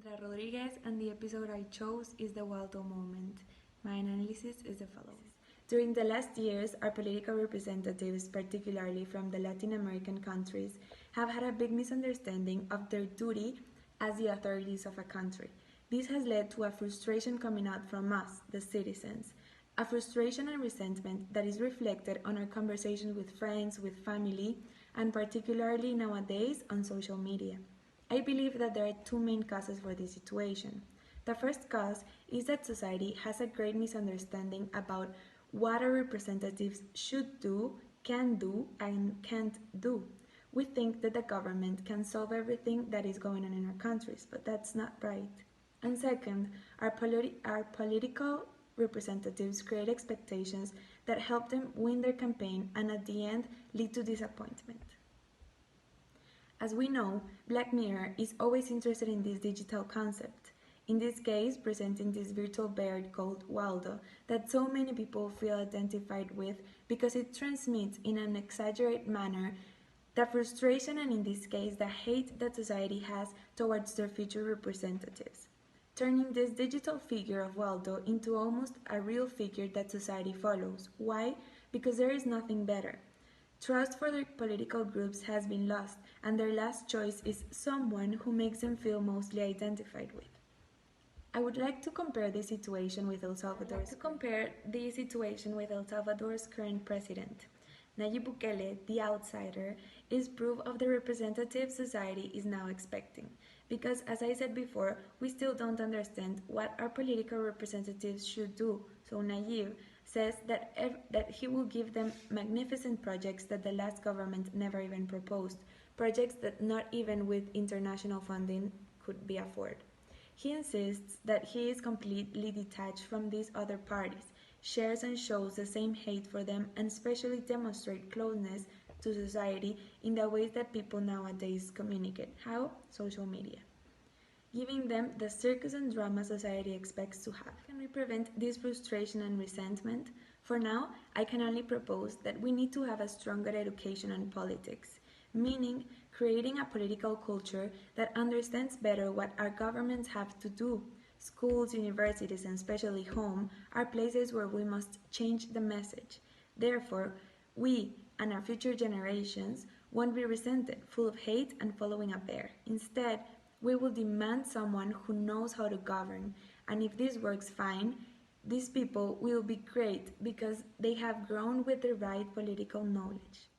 Andrea Rodriguez, and the episode I chose is the Waldo moment. My analysis is the following. During the last years, our political representatives, particularly from the Latin American countries, have had a big misunderstanding of their duty as the authorities of a country. This has led to a frustration coming out from us, the citizens, a frustration and resentment that is reflected on our conversations with friends, with family, and particularly nowadays on social media. I believe that there are two main causes for this situation. The first cause is that society has a great misunderstanding about what our representatives should do, can do, and can't do. We think that the government can solve everything that is going on in our countries, but that's not right. And second, our political representatives create expectations that help them win their campaign and at the end lead to disappointment. As we know, Black Mirror is always interested in this digital concept, in this case presenting this virtual bear called Waldo that so many people feel identified with because it transmits in an exaggerated manner the frustration and in this case the hate that society has towards their future representatives, turning this digital figure of Waldo into almost a real figure that society follows. Why? Because there is nothing better. Trust for their political groups has been lost, and their last choice is someone who makes them feel mostly identified with. I would like to compare this situation with El Salvador's current president. Nayib Bukele, the outsider, is proof of the representative society is now expecting. Because, as I said before, we still don't understand what our political representatives should do. So Nayib says that he will give them magnificent projects that the last government never even proposed, projects that not even with international funding could be afforded. He insists that he is completely detached from these other parties, shares and shows the same hate for them, and especially demonstrate closeness to society in the ways that people nowadays communicate. How? Social media. Giving them the circus and drama society expects to have. How can we prevent this frustration and resentment? For now, I can only propose that we need to have a stronger education on politics, meaning creating a political culture that understands better what our governments have to do. Schools, universities, and especially home are places where we must change the message. Therefore, we and our future generations won't be resented, full of hate and following a bear. Instead, we will demand someone who knows how to govern, and if this works fine, these people will be great because they have grown with the right political knowledge.